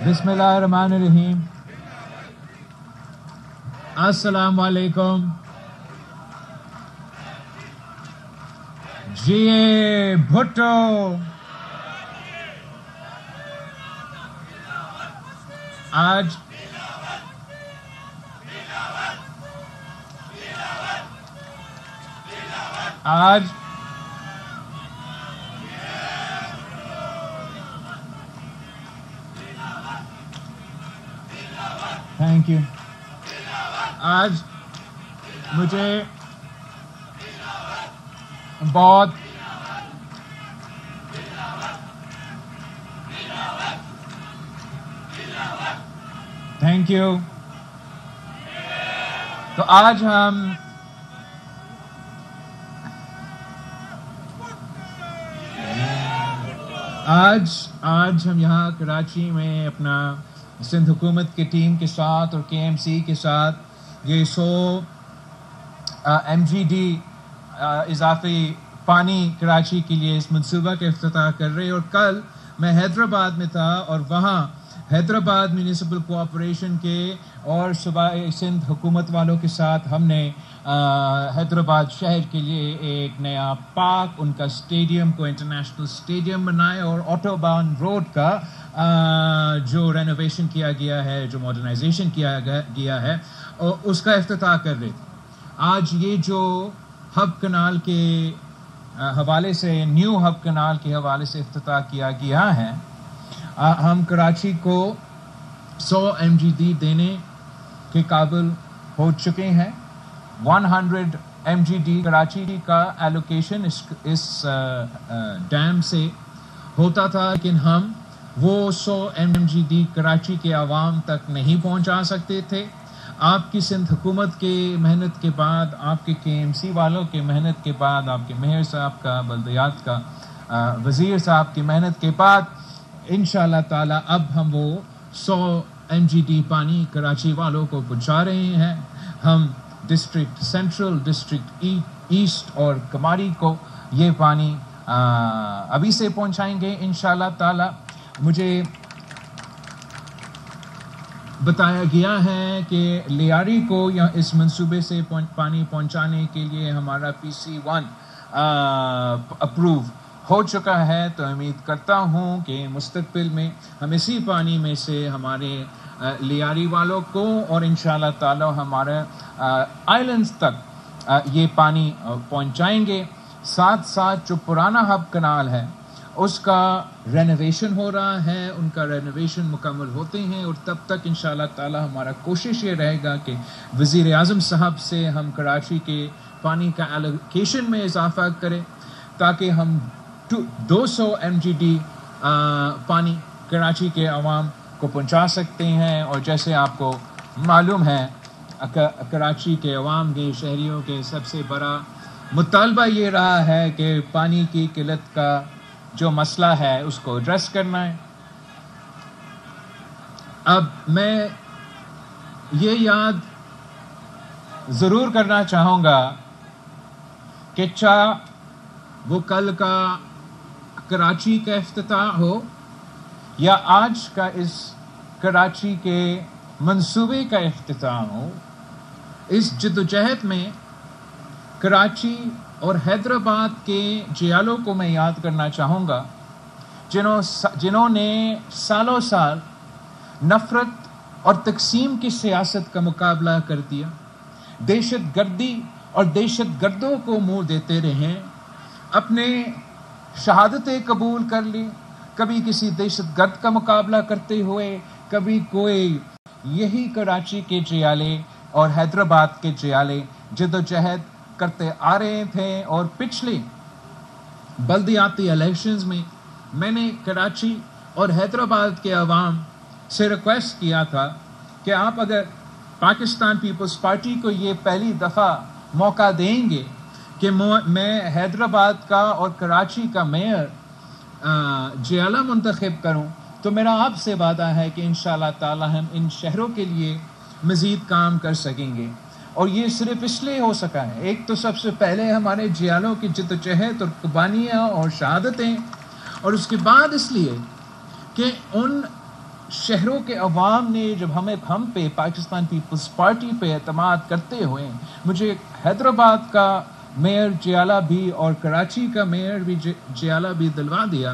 بسم اللہ الرحمن الرحیم. السلام علیکم. جی بھٹو آج تھینک یو. آج مجھے بہت تھینک یو. تو آج ہم یہاں کراچی میں اپنا سندھ حکومت کی ٹیم کے ساتھ اور کے ایم سی کے ساتھ یہ 100 ایم جی ڈی اضافی پانی کراچی کے لیے اس منصوبہ کا افتتاح کر رہے ہیں. اور کل میں حیدرآباد میں تھا اور وہاں حیدرآباد میونسپل کوآپریشن کے اور صوبائی سندھ حکومت والوں کے ساتھ ہم نے حیدرآباد شہر کے لیے ایک نیا پارک ان کا اسٹیڈیم کو انٹرنیشنل اسٹیڈیم بنایا اور آٹوبان روڈ کا جو رینوویشن کیا گیا ہے, جو ماڈرنائزیشن کیا گیا ہے, اس کا افتتاح کر رہے تھے. آج یہ جو ہب کنال کے حوالے سے نیو ہب کنال کے حوالے سے افتتاح کیا گیا ہے, ہم کراچی کو 100 ایم جی ڈی دینے کے قابل ہو چکے ہیں. 100 ایم جی ڈی کراچی کا ایلوکیشن اس ڈیم سے ہوتا تھا, لیکن ہم وہ 100 ایم جی ڈی کراچی کے عوام تک نہیں پہنچا سکتے تھے. آپ کی سندھ حکومت کے محنت کے بعد, آپ کے کے ایم سی والوں کے محنت کے بعد, آپ کے میئر صاحب کا, بلدیات کا وزیر صاحب کی محنت کے بعد انشاءاللہ تعالی اب ہم وہ 100 ایم جی ڈی پانی کراچی والوں کو پہنچا رہے ہیں. ہم ڈسٹرکٹ سینٹرل, ڈسٹرکٹ ایسٹ اور کماری کو یہ پانی ابھی سے پہنچائیں گے انشاءاللہ تعالی. مجھے بتایا گیا ہے کہ لیاری کو یا اس منصوبے سے پانی پہنچانے کے لیے ہمارا PC1 اپروو ہو چکا ہے. تو امید کرتا ہوں کہ مستقبل میں ہم اسی پانی میں سے ہمارے لیاری والوں کو اور انشاءاللہ تعالی ہمارے آئلینڈز تک یہ پانی پہنچائیں گے. ساتھ ساتھ جو پرانا ہب کنال ہے اس کا رینوویشن ہو رہا ہے, ان کا رینوویشن مکمل ہوتے ہیں اور تب تک انشاءاللہ تعالی ہمارا کوشش یہ رہے گا کہ وزیر اعظم صاحب سے ہم کراچی کے پانی کا ایلوکیشن میں اضافہ کریں تاکہ ہم 200 ایم جی ڈی پانی کراچی کے عوام کو پہنچا سکتے ہیں. اور جیسے آپ کو معلوم ہے کراچی کے عوام کے شہریوں کے سب سے بڑا مطالبہ یہ رہا ہے کہ پانی کی قلت کا جو مسئلہ ہے اس کو ایڈریس کرنا ہے. اب میں یہ یاد ضرور کرنا چاہوں گا کہ چاہے وہ کل کا کراچی کا افتتاح ہو یا آج کا اس کراچی کے منصوبے کا افتتاح ہو, اس جدوجہد میں کراچی اور حیدرآباد کے جیالوں کو میں یاد کرنا چاہوں گا جنہوں نے سالوں سال نفرت اور تقسیم کی سیاست کا مقابلہ کر دیا, دہشت گردی اور دہشت گردوں کو منہ دیتے رہے, اپنے شہادتیں قبول کر لی, کبھی کسی دہشت گرد کا مقابلہ کرتے ہوئے, کبھی کوئی یہی کراچی کے جیالے اور حیدرآباد کے جیالے جدوجہد کرتے آ رہے تھے. اور پچھلے بلدیاتی الیکشنز میں میں نے کراچی اور حیدرآباد کے عوام سے ریکویسٹ کیا تھا کہ آپ اگر پاکستان پیپلز پارٹی کو یہ پہلی دفعہ موقع دیں گے کہ میں حیدرآباد کا اور کراچی کا میئر جیالہ منتخب کروں, تو میرا آپ سے وعدہ ہے کہ انشاءاللہ تعالی ہم ان شہروں کے لیے مزید کام کر سکیں گے. اور یہ صرف اس لیے ہو سکا ہے, ایک تو سب سے پہلے ہمارے جیالوں کی جدوجہد اور قربانیاں اور شہادتیں, اور اس کے بعد اس لیے کہ ان شہروں کے عوام نے جب ہم پہ پاکستان پیپلز پارٹی پہ اعتماد کرتے ہوئے مجھے حیدرآباد کا میئر جیالہ بھی اور کراچی کا میئر بھی جیالہ بھی دلوا دیا،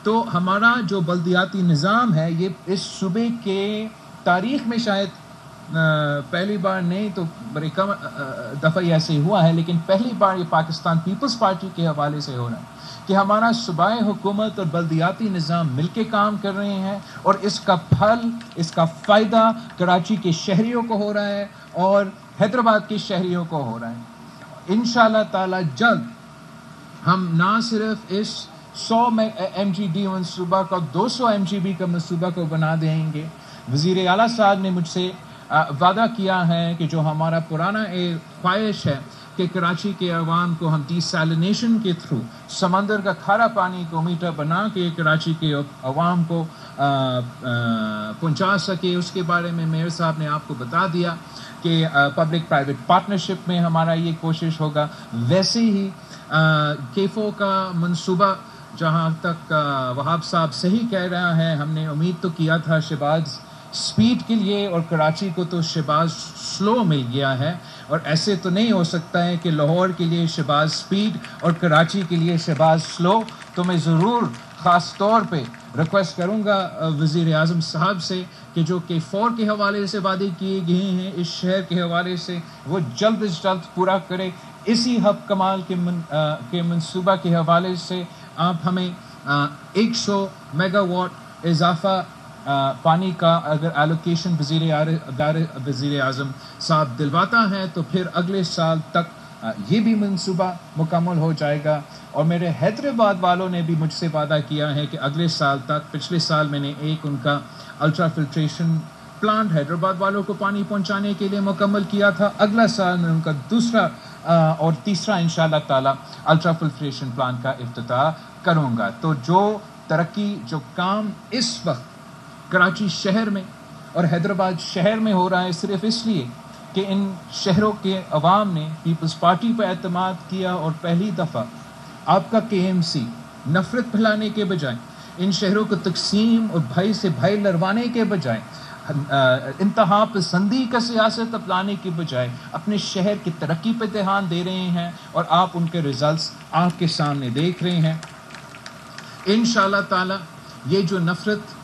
تو ہمارا جو بلدیاتی نظام ہے یہ اس صوبے کے تاریخ میں شاید پہلی بار نہیں تو بڑے کم دفعہ ایسے ہوا ہے، لیکن پہلی بار یہ پاکستان پیپلز پارٹی کے حوالے سے ہو رہا ہے کہ ہمارا صوبائی حکومت اور بلدیاتی نظام مل کے کام کر رہے ہیں، اور اس کا پھل، اس کا فائدہ کراچی کے شہریوں کو ہو رہا ہے اور حیدرآباد کے شہریوں کو ہو رہا ہے۔ انشاءاللہ تعالی جلد ہم نہ صرف اس 100 MGD منصوبہ کا 200 MGD کا منصوبہ کو بنا دیں گے۔ وزیر اعلیٰ صاحب نے مجھ سے وعدہ کیا ہے کہ جو ہمارا پرانا ایک خواہش ہے کہ کراچی کے عوام کو ہم ڈیسیلینیشن کے تھرو سمندر کا کھارا پانی کو میٹھا بنا کے کراچی کے عوام کو پہنچا سکے، اس کے بارے میں میئر صاحب نے آپ کو بتا دیا کہ پبلک پرائیویٹ پارٹنرشپ میں ہمارا یہ کوشش ہوگا۔ ویسے ہی کیفو کا منصوبہ جہاں تک وہاب صاحب صحیح کہہ رہا ہے، ہم نے امید تو کیا تھا شہباز سپیڈ کے لیے، اور کراچی کو تو شہباز سلو مل گیا ہے، اور ایسے تو نہیں ہو سکتا ہے کہ لاہور کے لیے شہباز سپیڈ اور کراچی کے لیے شہباز سلو۔ تو میں ضرور خاص طور پہ ریکویسٹ کروں گا وزیر اعظم صاحب سے کہ جو K4 کے حوالے سے وعدے کیے گئے ہیں اس شہر کے حوالے سے وہ جلد از جلد پورا کرے۔ اسی ہب کمال کے منصوبہ کے حوالے سے آپ ہمیں 100 میگا واٹ اضافہ پانی کا اگر ایلوکیشن وزیر اعظم صاحب دلواتا ہے تو پھر اگلے سال تک یہ بھی منصوبہ مکمل ہو جائے گا۔ اور میرے حیدرآباد والوں نے بھی مجھ سے وعدہ کیا ہے کہ اگلے سال تک، پچھلے سال میں نے ایک ان کا الٹرا فلٹریشن پلانٹ حیدرآباد والوں کو پانی پہنچانے کے لیے مکمل کیا تھا، اگلا سال میں ان کا دوسرا اور تیسرا انشاءاللہ تعالی الٹرا فلٹریشن پلانٹ کا افتتاح کروں گا۔ تو جو ترقی، جو کام اس وقت کراچی شہر میں اور حیدرآباد شہر میں ہو رہا ہے، صرف اس لیے کہ ان شہروں کے عوام نے پیپلز پارٹی پر اعتماد کیا، اور پہلی دفعہ آپ کا KMC نفرت پھیلانے کے بجائے، ان شہروں کو تقسیم اور بھائی سے بھائی لڑوانے کے بجائے، انتہا پسندی کا سیاست اپنانے کے بجائے اپنے شہر کی ترقی پہ دھیان دے رہے ہیں، اور آپ ان کے ریزلٹس آپ کے سامنے دیکھ رہے ہیں۔ انشاءاللہ تعالی یہ جو نفرت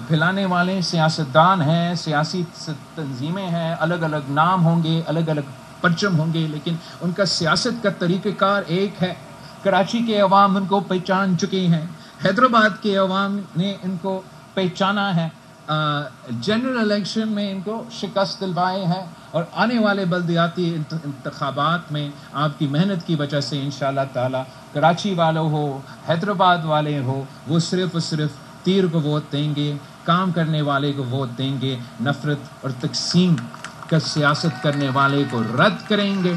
پھیلانے والے سیاستدان ہیں، سیاسی تنظیمیں ہیں، الگ الگ نام ہوں گے، الگ الگ پرچم ہوں گے، لیکن ان کا سیاست کا طریقہ کار ایک ہے۔ کراچی کے عوام ان کو پہچان چکے ہیں، حیدرآباد کے عوام نے ان کو پہچانا ہے، جنرل الیکشن میں ان کو شکست دلوائے ہیں، اور آنے والے بلدیاتی انتخابات میں آپ کی محنت کی وجہ سے انشاءاللہ تعالی کراچی والوں ہو، حیدرآباد والے ہو، وہ صرف اور صرف تیر کو ووٹ دیں گے، کام کرنے والے کو ووٹ دیں گے، نفرت اور تقسیم کا سیاست کرنے والے کو رد کریں گے۔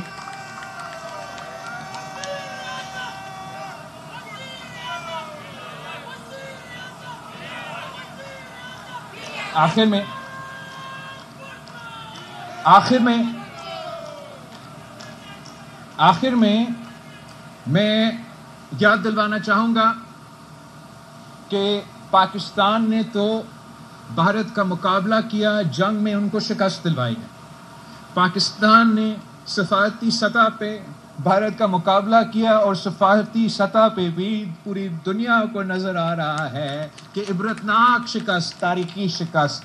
آخر میں میں یاد دلوانا چاہوں گا کہ پاکستان نے تو بھارت کا مقابلہ کیا، جنگ میں ان کو شکست دلوائی ہے۔ پاکستان نے سفارتی سطح پہ بھارت کا مقابلہ کیا، اور سفارتی سطح پہ بھی پوری دنیا کو نظر آ رہا ہے کہ عبرتناک شکست، تاریخی شکست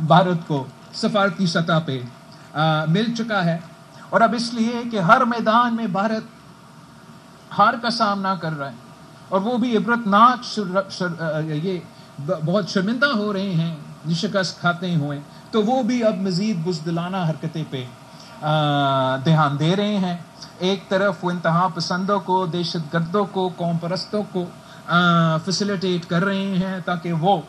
بھارت کو سفارتی سطح پہ مل چکا ہے، اور اب اس لیے کہ ہر میدان میں بھارت ہار کا سامنا کر رہا ہے، اور وہ بھی عبرتناک یہ بہت شرمندہ ہو رہے ہیں شکست کھاتے ہوئے، تو وہ بھی اب مزید بزدلانہ حرکتیں پہ دھیان دے رہے ہیں۔ ایک طرف وہ انتہا پسندوں کو، دہشت گردوں کو، قوم پرستوں کو فیسیلیٹیٹ کر رہے ہیں تاکہ وہ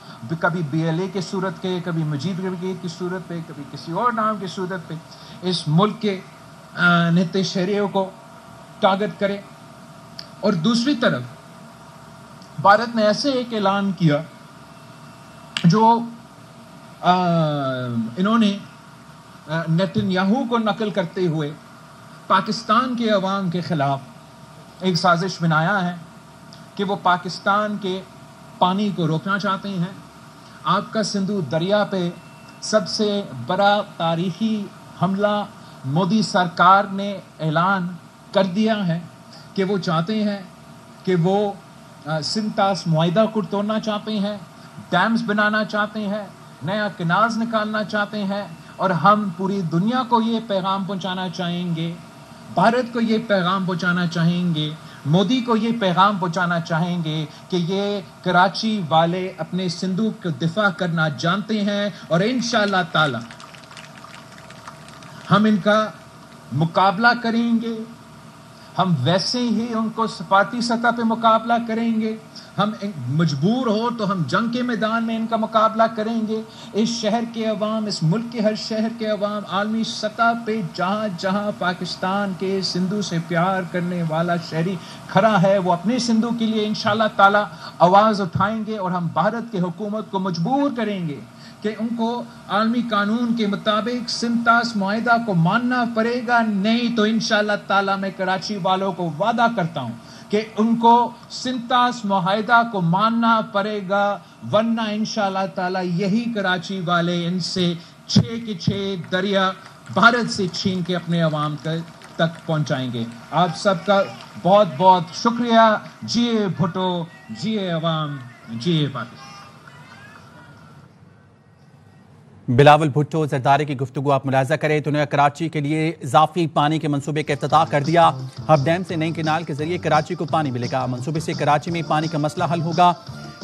کبھی BLA کی صورت کے، کبھی مجید برگیڈ کی صورت پہ، کبھی کسی اور نام کی صورت پہ اس ملک کے نہتے شہریوں کو ٹارگٹ کرے۔ اور دوسری طرف بھارت نے ایسے ایک اعلان کیا جو انہوں نے نیتن یاہو کو نقل کرتے ہوئے پاکستان کے عوام کے خلاف ایک سازش بنایا ہے کہ وہ پاکستان کے پانی کو روکنا چاہتے ہیں، آپ کا سندھو دریا پہ سب سے بڑا تاریخی حملہ مودی سرکار نے اعلان کر دیا ہے کہ وہ چاہتے ہیں کہ وہ سنتاس معاہدہ کو توڑنا چاہتے ہیں، ڈیمز بنانا چاہتے ہیں، نیا کنالز نکالنا چاہتے ہیں، اور ہم پوری دنیا کو یہ پیغام پہنچانا چاہیں گے، بھارت کو یہ پیغام پہنچانا چاہیں گے، مودی کو یہ پیغام پہنچانا چاہیں گے کہ یہ کراچی والے اپنے سندھو کو دفاع کرنا جانتے ہیں، اور انشاءاللہ تعالی ہم ان کا مقابلہ کریں گے. ہم ویسے ہی ان کو سفارتی سطح پہ مقابلہ کریں گے، ہم مجبور ہو تو ہم جنگ کے میدان میں ان کا مقابلہ کریں گے. اس شہر کے عوام، اس ملک کے ہر شہر کے عوام، عالمی سطح پہ جہاں جہاں پاکستان کے سندھو سے پیار کرنے والا شہری کھڑا ہے، وہ اپنے سندھو کے لیے انشاءاللہ تعالی آواز اٹھائیں گے، اور ہم بھارت کی حکومت کو مجبور کریں گے کہ ان کو عالمی قانون کے مطابق سنتاس معاہدہ کو ماننا پڑے گا. نہیں تو انشاءاللہ تعالی میں کراچی والوں کو وعدہ کرتا ہوں کہ ان کو سنتاس معاہدہ کو ماننا پڑے گا، ورنہ انشاءاللہ تعالی یہی کراچی والے ان سے 6 کے 6 دریا بھارت سے چھین کے اپنے عوام تک پہنچائیں گے. آپ سب کا بہت بہت شکریہ. جیے بھٹو، جیے عوام، جیے پاکستان. بلاول بھٹو زرداری کی گفتگو آپ ملاحظہ کریں تو انہوں نے کراچی کے لیے اضافی پانی کے منصوبے کا افتتاح کر دیا. ہب ڈیم سے نئی کینال کے ذریعے کراچی کو پانی ملے گا. منصوبے سے کراچی میں پانی کا مسئلہ حل ہوگا.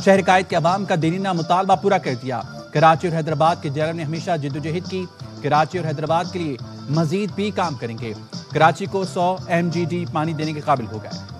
شہر قائد کے عوام کا دیرینہ مطالبہ پورا کر دیا. کراچی اور حیدرآباد کے جیلوں نے ہمیشہ جدوجہد کی. کراچی اور حیدرآباد کے لیے مزید بھی کام کریں گے. کراچی کو 100 MGD پانی دینے کے قابل ہو گئے.